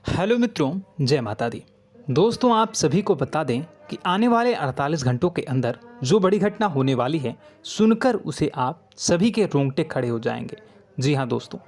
Hello मित्रों, जय माता दी। दोस्तों, आप सभी को बता दें कि आने वाले 48 घंटों के अंदर जो बड़ी घटना होने वाली है, सुनकर उसे आप सभी के रोंगटे खड़े हो जाएंगे। जी हाँ दोस्तों,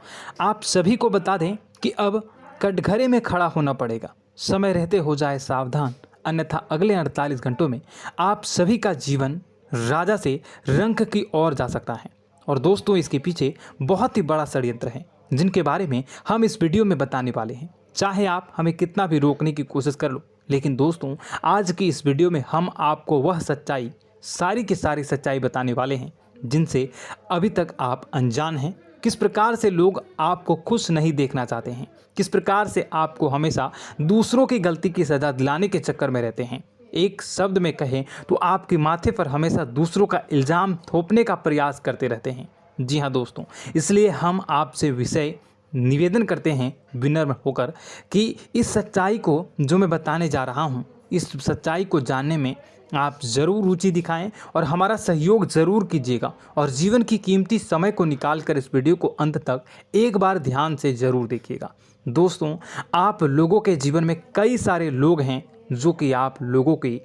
आप सभी को बता दें कि अब कटघरे में खड़ा होना पड़ेगा। समय रहते हो जाए सावधान, अन्यथा अगले 48 घंटों में आप सभी का जीवन राजा से रंक की ओर जा सकता है। और दोस्तों, इसके पीछे बहुत ही बड़ा षड्यंत्र है, जिनके बारे में हम इस वीडियो में बताने वाले हैं। चाहे आप हमें कितना भी रोकने की कोशिश कर लो, लेकिन दोस्तों, आज की इस वीडियो में हम आपको वह सच्चाई, सारी की सारी सच्चाई बताने वाले हैं जिनसे अभी तक आप अनजान हैं। किस प्रकार से लोग आपको खुश नहीं देखना चाहते हैं, किस प्रकार से आपको हमेशा दूसरों की गलती की सज़ा दिलाने के चक्कर में रहते हैं। एक शब्द में कहें तो आपके माथे पर हमेशा दूसरों का इल्ज़ाम थोपने का प्रयास करते रहते हैं। जी हाँ दोस्तों, इसलिए हम आपसे विषय निवेदन करते हैं विनम्र होकर कि इस सच्चाई को जो मैं बताने जा रहा हूँ, इस सच्चाई को जानने में आप ज़रूर रुचि दिखाएं और हमारा सहयोग ज़रूर कीजिएगा। और जीवन की कीमती समय को निकाल कर इस वीडियो को अंत तक एक बार ध्यान से ज़रूर देखिएगा। दोस्तों, आप लोगों के जीवन में कई सारे लोग हैं जो कि आप लोगों की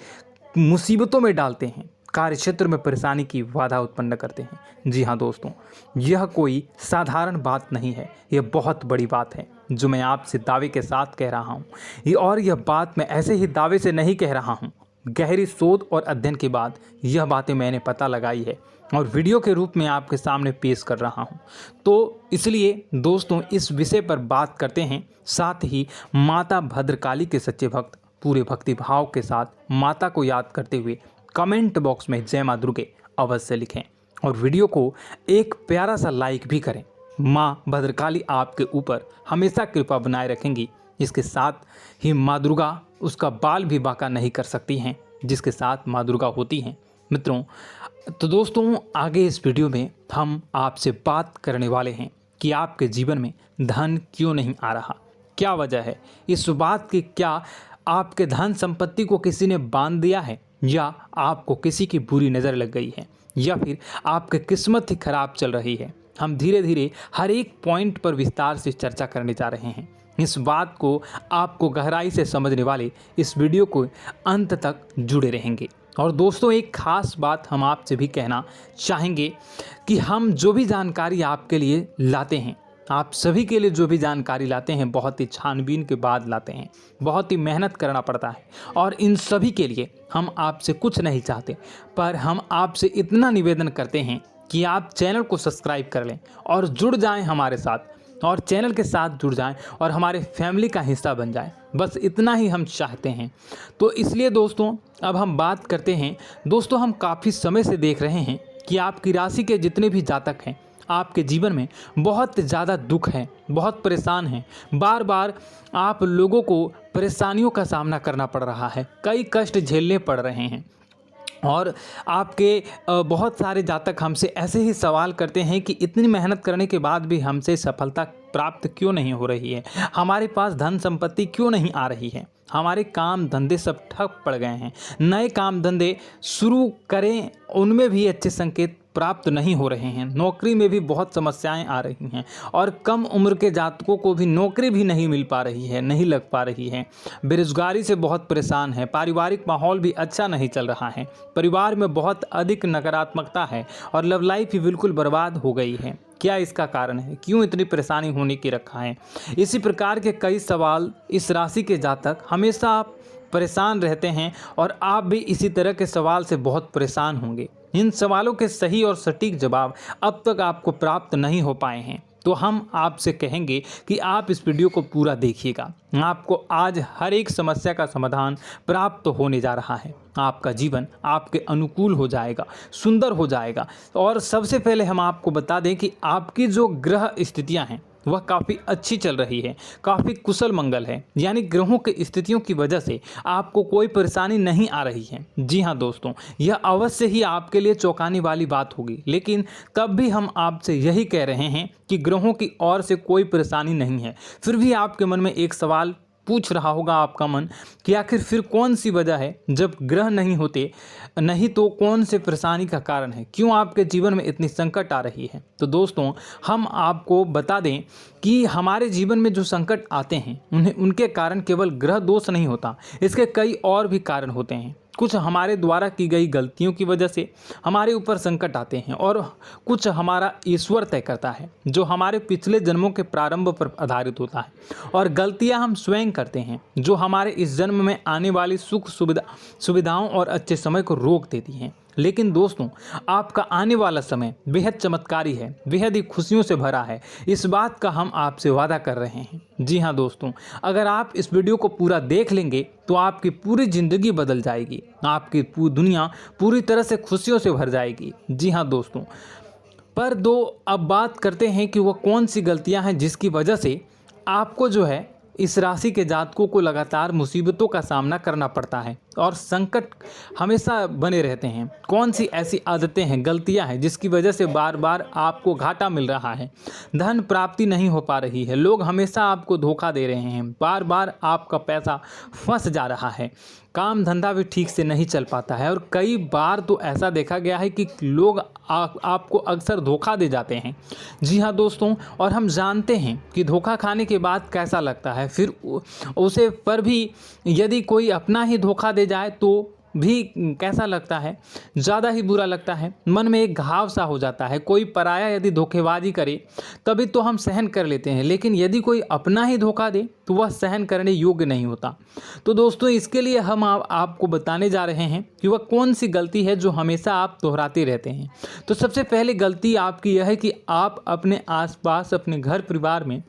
मुसीबतों में डालते हैं, कार्य क्षेत्र में परेशानी की बाधा उत्पन्न करते हैं। जी हाँ दोस्तों, यह कोई साधारण बात नहीं है, यह बहुत बड़ी बात है जो मैं आपसे दावे के साथ कह रहा हूँ। और यह बात मैं ऐसे ही दावे से नहीं कह रहा हूँ, गहरी शोध और अध्ययन के बाद यह बातें मैंने पता लगाई है और वीडियो के रूप में आपके सामने पेश कर रहा हूँ। तो इसलिए दोस्तों, इस विषय पर बात करते हैं। साथ ही माता भद्रकाली के सच्चे भक्त पूरे भक्ति भाव के साथ माता को याद करते हुए कमेंट बॉक्स में जय मां दुर्गे अवश्य लिखें और वीडियो को एक प्यारा सा लाइक भी करें। माँ भद्रकाली आपके ऊपर हमेशा कृपा बनाए रखेंगी। इसके साथ ही माँ दुर्गा उसका बाल भी बांका नहीं कर सकती हैं, जिसके साथ माँ दुर्गा होती हैं। मित्रों, तो दोस्तों, आगे इस वीडियो में हम आपसे बात करने वाले हैं कि आपके जीवन में धन क्यों नहीं आ रहा, क्या वजह है इस बात की। क्या आपके धन संपत्ति को किसी ने बांध दिया है, या आपको किसी की बुरी नज़र लग गई है, या फिर आपकी किस्मत ही खराब चल रही है। हम धीरे धीरे हर एक पॉइंट पर विस्तार से चर्चा करने जा रहे हैं। इस बात को आपको गहराई से समझने वाले इस वीडियो को अंत तक जुड़े रहेंगे। और दोस्तों, एक खास बात हम आपसे भी कहना चाहेंगे कि हम जो भी जानकारी आपके लिए लाते हैं, आप सभी के लिए जो भी जानकारी लाते हैं, बहुत ही छानबीन के बाद लाते हैं, बहुत ही मेहनत करना पड़ता है। और इन सभी के लिए हम आपसे कुछ नहीं चाहते, पर हम आपसे इतना निवेदन करते हैं कि आप चैनल को सब्सक्राइब कर लें और जुड़ जाएं हमारे साथ, और चैनल के साथ जुड़ जाएं और हमारे फैमिली का हिस्सा बन जाएं। बस इतना ही हम चाहते हैं। तो इसलिए दोस्तों, अब हम बात करते हैं। दोस्तों, हम काफ़ी समय से देख रहे हैं कि आपकी राशि के जितने भी जातक हैं, आपके जीवन में बहुत ज़्यादा दुख है, बहुत परेशान हैं। बार बार आप लोगों को परेशानियों का सामना करना पड़ रहा है, कई कष्ट झेलने पड़ रहे हैं। और आपके बहुत सारे जातक हमसे ऐसे ही सवाल करते हैं कि इतनी मेहनत करने के बाद भी हमसे सफलता प्राप्त क्यों नहीं हो रही है, हमारे पास धन संपत्ति क्यों नहीं आ रही है, हमारे काम धंधे सब ठप पड़ गए हैं, नए काम धंधे शुरू करें उनमें भी अच्छे संकेत प्राप्त नहीं हो रहे हैं, नौकरी में भी बहुत समस्याएं आ रही हैं, और कम उम्र के जातकों को भी नौकरी भी नहीं मिल पा रही है, नहीं लग पा रही है, बेरोजगारी से बहुत परेशान है, पारिवारिक माहौल भी अच्छा नहीं चल रहा है, परिवार में बहुत अधिक नकारात्मकता है और लव लाइफ भी बिल्कुल बर्बाद हो गई है। क्या इसका कारण है, क्यों इतनी परेशानी होने की रखा है? इसी प्रकार के कई सवाल इस राशि के जातक हमेशा परेशान रहते हैं, और आप भी इसी तरह के सवाल से बहुत परेशान होंगे। इन सवालों के सही और सटीक जवाब अब तक आपको प्राप्त नहीं हो पाए हैं, तो हम आपसे कहेंगे कि आप इस वीडियो को पूरा देखिएगा। आपको आज हर एक समस्या का समाधान प्राप्त होने जा रहा है। आपका जीवन आपके अनुकूल हो जाएगा, सुंदर हो जाएगा। और सबसे पहले हम आपको बता दें कि आपकी जो ग्रह स्थितियां हैं वह काफ़ी अच्छी चल रही है, काफ़ी कुशल मंगल है, यानी ग्रहों की स्थितियों की वजह से आपको कोई परेशानी नहीं आ रही है। जी हाँ दोस्तों, यह अवश्य ही आपके लिए चौंकाने वाली बात होगी, लेकिन तब भी हम आपसे यही कह रहे हैं कि ग्रहों की ओर से कोई परेशानी नहीं है। फिर भी आपके मन में एक सवाल पूछ रहा होगा आपका मन कि आखिर फिर कौन सी वजह है, जब ग्रह नहीं होते नहीं तो कौन से परेशानी का कारण है, क्यों आपके जीवन में इतनी संकट आ रही है। तो दोस्तों हम आपको बता दें कि हमारे जीवन में जो संकट आते हैं उनके कारण केवल ग्रह दोष नहीं होता, इसके कई और भी कारण होते हैं। कुछ हमारे द्वारा की गई गलतियों की वजह से हमारे ऊपर संकट आते हैं और कुछ हमारा ईश्वर तय करता है, जो हमारे पिछले जन्मों के प्रारंभ पर आधारित होता है। और गलतियां हम स्वयं करते हैं, जो हमारे इस जन्म में आने वाली सुख सुविधाओं और अच्छे समय को रोक देती हैं। लेकिन दोस्तों आपका आने वाला समय बेहद चमत्कारी है, बेहद ही खुशियों से भरा है, इस बात का हम आपसे वादा कर रहे हैं। जी हाँ दोस्तों, अगर आप इस वीडियो को पूरा देख लेंगे तो आपकी पूरी ज़िंदगी बदल जाएगी, आपकी पूरी दुनिया पूरी तरह से खुशियों से भर जाएगी। जी हाँ दोस्तों, पर अब बात करते हैं कि वह कौन सी गलतियां हैं जिसकी वजह से आपको जो है इस राशि के जातकों को लगातार मुसीबतों का सामना करना पड़ता है और संकट हमेशा बने रहते हैं। कौन सी ऐसी आदतें हैं, गलतियां हैं जिसकी वजह से बार बार आपको घाटा मिल रहा है, धन प्राप्ति नहीं हो पा रही है, लोग हमेशा आपको धोखा दे रहे हैं, बार बार आपका पैसा फंस जा रहा है, काम धंधा भी ठीक से नहीं चल पाता है और कई बार तो ऐसा देखा गया है कि लोग आपको अक्सर धोखा दे जाते हैं। जी हाँ दोस्तों, और हम जानते हैं कि धोखा खाने के बाद कैसा लगता है, फिर उसे पर भी यदि कोई अपना ही धोखा दे जाए तो भी कैसा लगता है, ज़्यादा ही बुरा लगता है, मन में एक घाव सा हो जाता है। कोई पराया यदि धोखेबाजी करे तभी तो हम सहन कर लेते हैं, लेकिन यदि कोई अपना ही धोखा दे तो वह सहन करने योग्य नहीं होता। तो दोस्तों इसके लिए हम आपको बताने जा रहे हैं कि वह कौन सी गलती है जो हमेशा आप दोहराते रहते हैं। तो सबसे पहली गलती आपकी यह है कि आप अपने आसपास, अपने घर परिवार में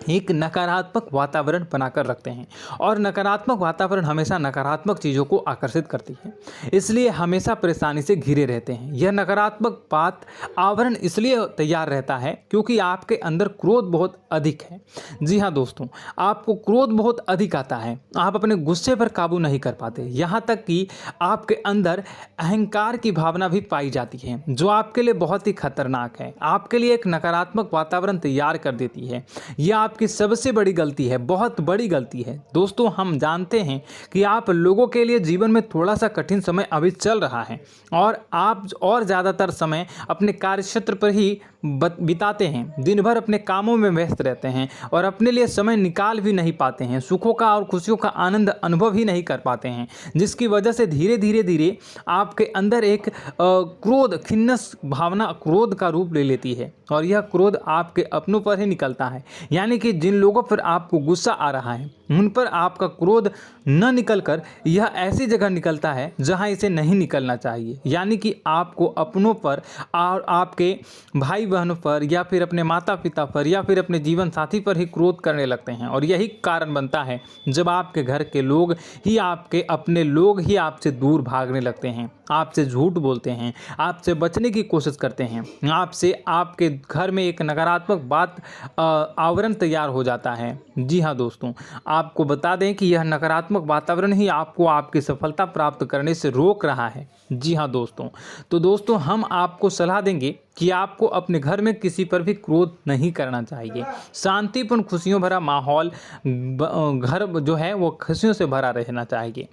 एक नकारात्मक वातावरण बनाकर रखते हैं और नकारात्मक वातावरण हमेशा नकारात्मक चीज़ों को आकर्षित करती है, इसलिए हमेशा परेशानी से घिरे रहते हैं। यह नकारात्मक आवरण इसलिए तैयार रहता है क्योंकि आपके अंदर क्रोध बहुत अधिक है। जी हाँ दोस्तों, आपको क्रोध बहुत अधिक आता है, आप अपने गुस्से पर काबू नहीं कर पाते, यहाँ तक कि आपके अंदर अहंकार की भावना भी पाई जाती है, जो आपके लिए बहुत ही खतरनाक है, आपके लिए एक नकारात्मक वातावरण तैयार कर देती है। यह आपकी सबसे बड़ी गलती है, बहुत बड़ी गलती है। दोस्तों हम जानते हैं कि आप लोगों के लिए जीवन में थोड़ा सा कठिन समय अभी चल रहा है और आप और ज़्यादातर समय अपने कार्यक्षेत्र पर ही बिताते हैं, दिन भर अपने कामों में व्यस्त रहते हैं और अपने लिए समय निकाल भी नहीं पाते हैं, सुखों का और खुशियों का आनंद अनुभव ही नहीं कर पाते हैं, जिसकी वजह से धीरे धीरे आपके अंदर एक क्रोध, खिन्नस भावना क्रोध का रूप ले लेती है और यह क्रोध आपके अपनों पर ही निकलता है। यानी कि जिन लोगों पर आपको गुस्सा आ रहा है उन पर आपका क्रोध न निकलकर यह ऐसी जगह निकलता है जहां इसे नहीं निकलना चाहिए। यानी कि आपको अपनों पर और आपके भाई बहनों पर या फिर अपने माता पिता पर या फिर अपने जीवन साथी पर ही क्रोध करने लगते हैं और यही कारण बनता है जब आपके घर के लोग ही, आपके अपने लोग ही आपसे दूर भागने लगते हैं, आपसे झूठ बोलते हैं, आपसे बचने की कोशिश करते हैं, आपसे आपके घर में एक नकारात्मक आवरण तैयार हो जाता है। जी हाँ दोस्तों, आपको बता दें कि यह नकारात्मक वातावरण ही आपको आपकी सफलता प्राप्त करने से रोक रहा है। जी हाँ दोस्तों, तो दोस्तों हम आपको सलाह देंगे कि आपको अपने घर में किसी पर भी क्रोध नहीं करना चाहिए। शांतिपूर्ण खुशियों भरा माहौल, घर जो है वो खुशियों से भरा रहना चाहिए।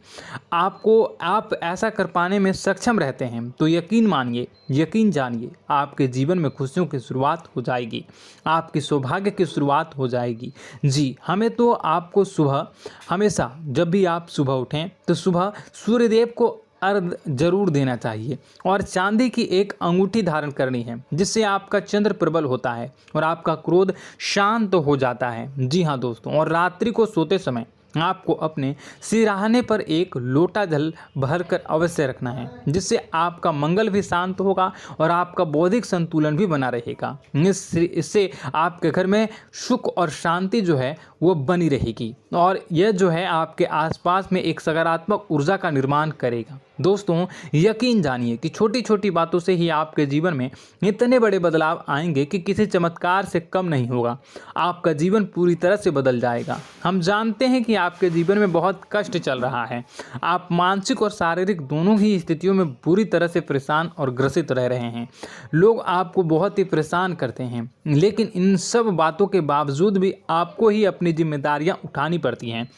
आप ऐसा कर पाने में सक्षम रहते हैं तो यकीन मानिए, यकीन जानिए, आपके जीवन में खुशियों की शुरुआत हो जाएगी, आपकी सौभाग्य की शुरुआत हो जाएगी। जी, हमें तो आपको सुबह, हमेशा जब भी आप सुबह उठें तो सुबह सूर्यदेव को अर्घ जरूर देना चाहिए और चांदी की एक अंगूठी धारण करनी है, जिससे आपका चंद्र प्रबल होता है और आपका क्रोध शांत हो जाता है। जी हाँ दोस्तों, और रात्रि को सोते समय आपको अपने सिरहाने पर एक लोटा जल भरकर अवश्य रखना है, जिससे आपका मंगल भी शांत होगा और आपका बौद्धिक संतुलन भी बना रहेगा। इससे आपके घर में सुख और शांति जो है वो बनी रहेगी और यह जो है आपके आसपास में एक सकारात्मक ऊर्जा का निर्माण करेगा। दोस्तों यकीन जानिए कि छोटी छोटी बातों से ही आपके जीवन में इतने बड़े बदलाव आएंगे कि किसी चमत्कार से कम नहीं होगा, आपका जीवन पूरी तरह से बदल जाएगा। हम जानते हैं कि आपके जीवन में बहुत कष्ट चल रहा है। आप मानसिक और शारीरिक दोनों ही स्थितियों में बुरी तरह से परेशान और ग्रसित रह रहे हैं। लोग आपको बहुत ही परेशान करते हैं, लेकिन इन सब बातों के बावजूद भी आपको ही अपनी जिम्मेदारियां उठानी पड़ती हैं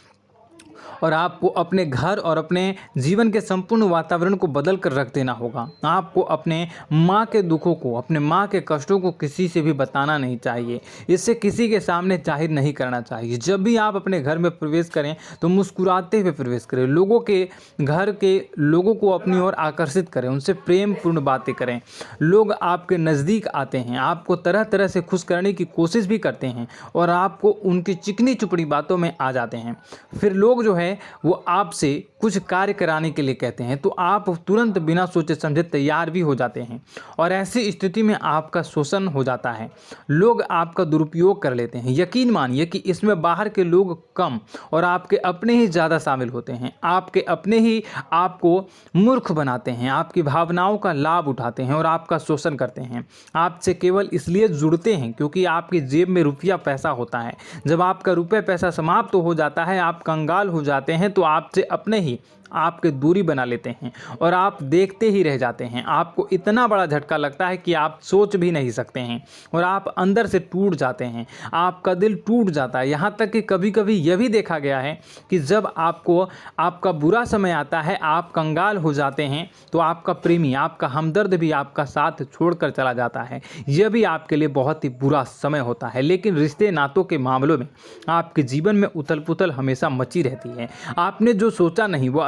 और आपको अपने घर और अपने जीवन के संपूर्ण वातावरण को बदल कर रख देना होगा। आपको अपने माँ के दुखों को, अपने माँ के कष्टों को किसी से भी बताना नहीं चाहिए। इससे किसी के सामने जाहिर नहीं करना चाहिए। जब भी आप अपने घर में प्रवेश करें तो मुस्कुराते हुए प्रवेश करें। लोगों के घर के लोगों को अपनी ओर आकर्षित करें, उनसे प्रेमपूर्ण बातें करें। लोग आपके नज़दीक आते हैं, आपको तरह तरह से खुश करने की कोशिश भी करते हैं और आपको उनकी चिकनी चुपड़ी बातों में आ जाते हैं। फिर लोग जो है वो आपसे कुछ कार्य कराने के लिए कहते हैं तो आप तुरंत बिना सोचे समझे तैयार भी हो जाते हैं और ऐसी स्थिति में आपका शोषण हो जाता है। लोग आपका दुरुपयोग कर लेते हैं। यकीन मानिए कि इसमें बाहर के लोग कम और आपके अपने ही ज़्यादा शामिल होते हैं। आपके अपने ही आपको मूर्ख बनाते हैं, आपकी भावनाओं का लाभ उठाते हैं और आपका शोषण करते हैं। आपसे केवल इसलिए जुड़ते हैं क्योंकि आपकी जेब में रुपया पैसा होता है। जब आपका रुपया पैसा समाप्त हो जाता है, आप कंगाल हो जाते हैं तो आपसे अपने ही आपके दूरी बना लेते हैं और आप देखते ही रह जाते हैं। आपको इतना बड़ा झटका लगता है कि आप सोच भी नहीं सकते हैं और आप अंदर से टूट जाते हैं। आपका दिल टूट जाता है। यहाँ तक कि कभी कभी यह भी देखा गया है कि जब आपको आपका बुरा समय आता है, आप कंगाल हो जाते हैं तो आपका प्रेमी, आपका हमदर्द भी आपका साथ छोड़कर चला जाता है। यह भी आपके लिए बहुत ही बुरा समय होता है। लेकिन रिश्ते नातों के मामलों में आपके जीवन में उथल पुथल हमेशा मची रहती है। आपने जो सोचा नहीं वो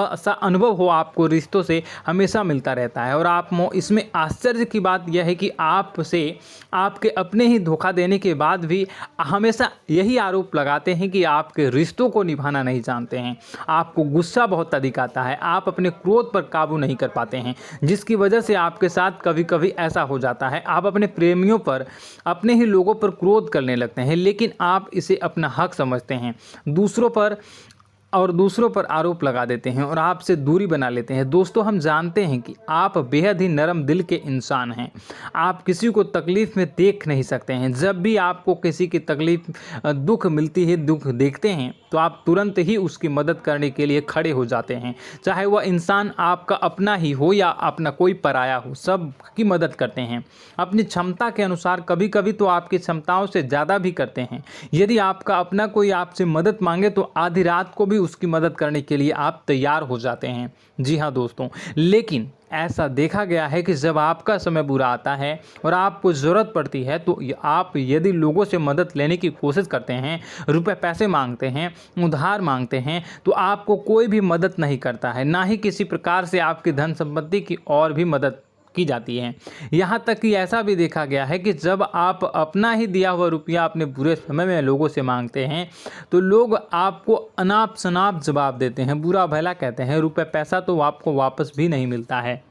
ऐसा अनुभव हो आपको रिश्तों से हमेशा मिलता रहता है। और आप इसमें आश्चर्य की बात यह है कि आपसे आपके अपने ही धोखा देने के बाद भी हमेशा यही आरोप लगाते हैं कि आपके रिश्तों को निभाना नहीं जानते हैं। आपको गुस्सा बहुत अधिक आता है, आप अपने क्रोध पर काबू नहीं कर पाते हैं, जिसकी वजह से आपके साथ कभी कभी ऐसा हो जाता है आप अपने प्रेमियों पर, अपने ही लोगों पर क्रोध करने लगते हैं। लेकिन आप इसे अपना हक समझते हैं, दूसरों पर आरोप लगा देते हैं और आपसे दूरी बना लेते हैं। दोस्तों, हम जानते हैं कि आप बेहद ही नरम दिल के इंसान हैं। आप किसी को तकलीफ़ में देख नहीं सकते हैं। जब भी आपको किसी की तकलीफ़, दुख मिलती है, दुख देखते हैं तो आप तुरंत ही उसकी मदद करने के लिए खड़े हो जाते हैं। चाहे वह इंसान आपका अपना ही हो या अपना कोई पराया हो, सब की मदद करते हैं अपनी क्षमता के अनुसार। कभी कभी तो आपकी क्षमताओं से ज़्यादा भी करते हैं। यदि आपका अपना कोई आपसे मदद मांगे तो आधी रात को भी उसकी मदद करने के लिए आप तैयार हो जाते हैं। जी हाँ दोस्तों, लेकिन ऐसा देखा गया है कि जब आपका समय बुरा आता है और आपको ज़रूरत पड़ती है तो आप यदि लोगों से मदद लेने की कोशिश करते हैं, रुपए पैसे मांगते हैं, उधार मांगते हैं, तो आपको कोई भी मदद नहीं करता है। ना ही किसी प्रकार से आपकी धन संपत्ति की और भी मदद की जाती है। यहाँ तक कि ऐसा भी देखा गया है कि जब आप अपना ही दिया हुआ रुपया अपने बुरे समय में लोगों से मांगते हैं तो लोग आपको अनाप शनाप जवाब देते हैं, बुरा भला कहते हैं। रुपये पैसा तो आपको वापस भी नहीं मिलता है।